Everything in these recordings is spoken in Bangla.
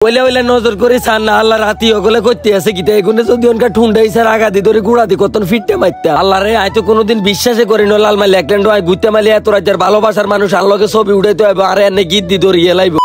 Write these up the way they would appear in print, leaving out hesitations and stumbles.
ওইলে ওইলে নজর করে চান না আল্লাহ রাতি ওগুলো করতে আছে কি এগুলো যদি ওনকা ঠুন্ডাইছে আগাদি ধরে গুড়াদি কতন ফিরতে মারতে আল্লাহ রে আয়তো কোনোদিন বিশ্বাসে করি না লাল মালি একলেন্ড আয় ঘুরতে মালি এত রাজ্যের ভালোবাসার মানুষ আল্লাহকে ছবি উঠাইতে হবে আর এনে গীত দি ধরিয়ে লাইব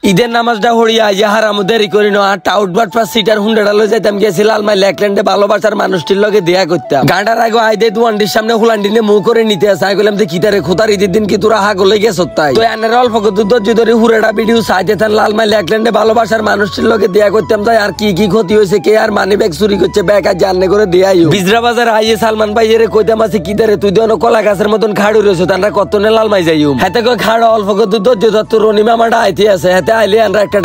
ঈদের নামাজটা হরিয়া হারামু দেরি করি না টাউটবাট পাঁচ সিটার হুন্ডাটা লই যাইতাম গেছি লাল মাইল একল্যান্ডে ভালোবাসার মানুষটির লগে দেয়া করতাম গাঁডার আগে আইদে দুয়ান্ডির সামনে হুলান্ডিনে মুখ করে নিতে আসে আই বললাম যে কিতারে খোতার ঈদের দিন কি তোরা হাগলে গেছ তাই তো এনের অল্প ধৈর্য ধরে হুরেটা ভিডিও চাইতে থান লাল মাইল একল্যান্ডে ভালোবাসার মানুষটির লগে দেয়া করতাম তাই আর কি কি ক্ষতি হয়েছে কে আর মানি ব্যাগ চুরি করছে ব্যাগ আর জাননে করে দেয়াই বিজরা বাজার আইয়ে সালমান ভাই এর কইতাম আছে কিতারে তুই দেন কলা গাছের মতন খাড়ু রয়েছে তারা কতনে লাল মাই যাইম হাতে কই খাড় অল্প ধৈর্য ধরতো রনি মামাটা আইতে আছে হাতে আইলে আমরা একটা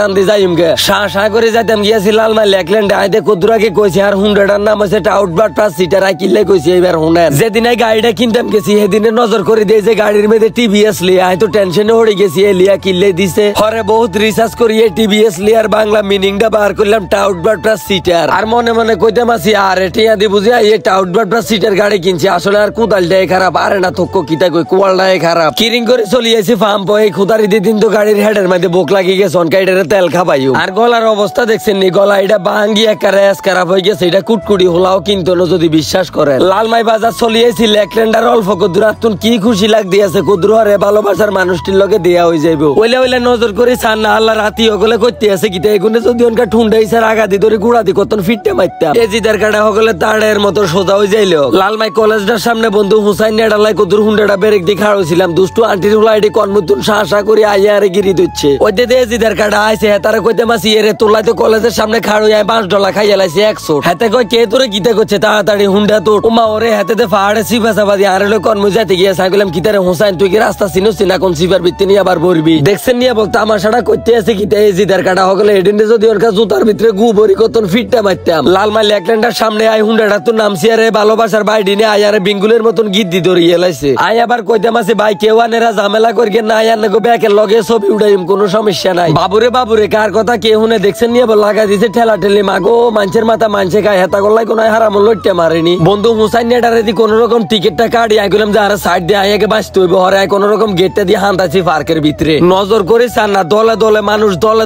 করে যাইতাম গিয়েছি লাল মাইল একল্যান্ডে আইতে কদুরাকে কইছে আর হুন্ডাটার নাম আছে টাউটবাট প্লাস সিটার আই কিল্লে কইছে এবার হুনেন যেদিন গাড়িটা কিনতাম গেছি সেদিনে নজর করে দিয়ে যে গাড়ির মধ্যে টিভিএস লিয়ে আই তো টেনশনে হয়ে গেছি লিয়া কিল্লে দিছে হরে বহুত রিসার্চ করি টিভিএস লিয়ার বাংলা মিনিংটা বার করলাম টাউটবাট প্লাস সিটার আর মনে মনে কইতাম আছি আর এটিয়া দি বুঝি এই টাউটবাট প্লাস সিটার গাড়ি কিনছি আসলে আর কুদালটাই খারাপ আরে না থক্ক কিতা কই কোয়ালটাই খারাপ কিরিং করে চলে আইছি পাম্প এই খুদারি দিন তো গাড়ির হেডের মধ্যে বোক লাগি গেছে অনকাইডারে তেল খাবাইও আর গলার অবস্থা দেখছেন নি গলা এটা ভাঙ্গি একারে খারাপ হয়ে গেছে এটা কুটকুটি হলাও কিন্তু যদি বিশ্বাস করেন লালমাই বাজার চলিয়েছি লেকল্যান্ডার অল্প কদুরাতুন কি খুশি লাগ দিয়েছে কদুরে ভালোবাসার মানুষটির লগে দেয়া হয়ে যাইব ওইলে ওইলে নজর করে চান না আল্লাহ রাতি ওগুলো করতে আছে কি এগুলো যদি ওনকা ঠুন্ডাইছে আগাদি ধরে গুড়াদি কতন ফিরতে মারতাম এজিদার কাটা হগলে তাড়ের মতো সোজা হয়ে যাইল লালমাই কলেজটার সামনে বন্ধু হুসাইন নেডালাই কদুর হুন্ডাটা বেরেক দিয়ে খাড়ছিলাম দুষ্টু আন্টির হুলা এটি কনমতুন শাসা করে আইয়া আরে গিরি দিচ্ছে ওই যে এজিদার কাটা আইছে তারা কইতে মাসি এরে তোলাই তো কলেজের সামনে খাড়ো যায় $5 খাইয়া লাইছে 100 হাতে কই কে তোরে গীতা করছে তাড়াতাড়ি হুন্ডা তো উমা ওরে হাতে পাহাড়ে সিপাসাবাদি আর হলো কর্ম যাইতে গিয়ে সাইকেলাম কিতারে হোসাইন তুই কি রাস্তা চিনস না কোন সিপার ভিত্তি নিয়ে আবার বলবি দেখছেন নিয়ে বলতো আমার সারা করতে আছে কিতা এই জিদার কাটা হগলে এডিনে যদি ওর কাছে জুতার ভিতরে গু ভরি কতন ফিটটা মারতাম লাল মাইল একল্যান্ডার সামনে আই হুন্ডাটা তো নামছি আরে ভালোবাসার বাইডি নিয়ে আই আরে বিঙ্গুলের মতন গীত দি ধরিয়ে লাইছে আই আবার কইতাম আছে ভাই কেউ আনেরা ঝামেলা করিয়ে না আই আনে গো ব্যাকের লগে ছবি উঠাইম কোনো সমস্যা নাই বাবুরে কার কথা কে হুনে দেখছেন নিয়ে লাগা দিছে ঠেলা ঠেলি মাগো মানুষের মাথা মানুষে গায়ে হেতা করলাই কোন হারাম লইতে মারেনি বন্ধু হুসাইন নেডারে দি কোন রকম টিকিটটা কাটি আইগুলাম যে আরে সাইড দিয়ে আইকে বাঁচতে হইব হরে কোন রকম গেটটা দিয়ে হান্তাছি পার্কের ভিতরে নজর করে চান না দলে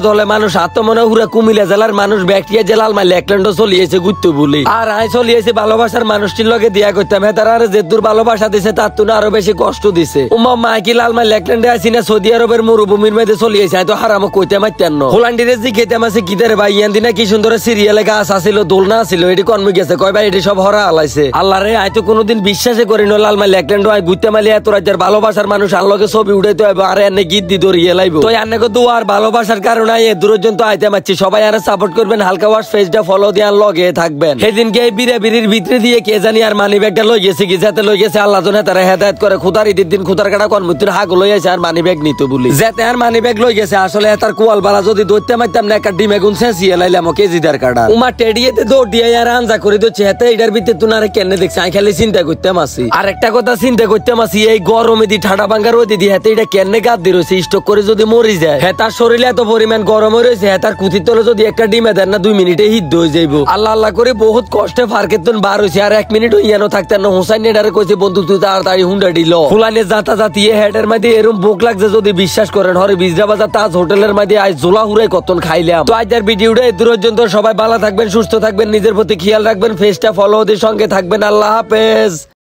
দলে মানুষ আত্মমনে হুরা কুমিল্লা জেলার মানুষ ব্যাকটিয়া জেলাল মাইল একল্যান্ডও চলিয়েছে ঘুরতে বলি আর আই চলিয়েছে ভালোবাসার মানুষটির লগে দিয়া করতাম হেতার আরে যে দূর ভালোবাসা দিছে তার তুনা আরো বেশি কষ্ট দিছে উম্মা মাইকি লাল মাইল একল্যান্ডে আসি না সৌদি আরবের মরুভূমির মধ্যে চলিয়েছে তো হারাম কইতে মারতেন না হোলান্ডিরে জি খেতাম আছে কিদারে ভাই ইয়ান দিনা কি সুন্দর সিরিয়ালে গাছ আসিল দোলনা আসিল এটি কর্মে গেছে কয় ভাই এটি সব হরা আলাইছে আল্লাহ রে আয় তো কোনোদিন বিশ্বাসে করি না লাল মাইল একল্যান্ড আয় ঘুরতে মালি এত রাজ্যের ভালোবাসার মানুষ আল্লাহকে ছবি উঠাইতে হবে আর এনে গীত দি ধরিয়ে লাইব তো এনে দুয়ার ভালোবাসার কারণে এ দূরজন তো আইতে মারছি সবাই আর সাপোর্ট করবেন হালকা ওয়াশ পেজটা ফলো দিয়ে লগে থাকবেন সেদিনকে এই বিড়ির ভিতরে দিয়ে কে জানি আর মানি ব্যাগটা লই গেছে কি যাতে লই গেছে আল্লাহ জনে তারা হেদায়েত করে খুদার ঈদের দিন খুদার কাটা কর্মতির হাগ লই আছে আর মানি ব্যাগ নিতে বলি যাতে আর মানি ব্যাগ লই গেছে আসলে তার কোয়াল বালা যদি ধরতে মারতাম না একটা ডিমে গুন শেষিয়ে লাইলাম কেজিদার কাটা উমা টেডিয়েতে দৌড় দিয়ে আর আনজা করে দিচ্ছে হেতে এটার ভিতরে তুই আর কেন দেখছি আমি খালি চিন্তা করতাম আসি আর একটা কথা চিন্তা করতাম আসি এই গরমে দি ঠান্ডা ভাঙ্গার ওই দিদি হেতে এটা কেন গাদ দিয়ে রয়েছে স্টক করে যদি মরি যায় হেতার শরীরে এত পরিমাণ গরম হয়ে রয়েছে হেতার কুচির তলে যদি একটা ডিমে দেন না 2 মিনিটে হিদ্ধ হয়ে যাইব আল্লাহ করে বহুত কষ্টে ফারকের তুন বার হয়েছে আর 1 মিনিট ইয়ানো থাকতেন না হোসাইন নেডারে কইছে বন্ধু তুই তাড়াতাড়ি হুন্ডা দিল ফুলানে যাতা জাতিয়ে হেডের মধ্যে এরম বুক লাগছে যদি বিশ্বাস করেন হরে বিজরা বাজার তাজ হোটেলের মধ্যে আজ জোলা হুরে কতন খাইলাম তো আজকের ভিডিওটা এ পর্যন্ত সবাই ভালো থাকবেন সুস্থ থাকবেন নিজের প্রতি খেয়াল রাখবেন পেজটা ফলো দিয়ে সঙ্গে থাকবেন আল্লাহ হাফেজ।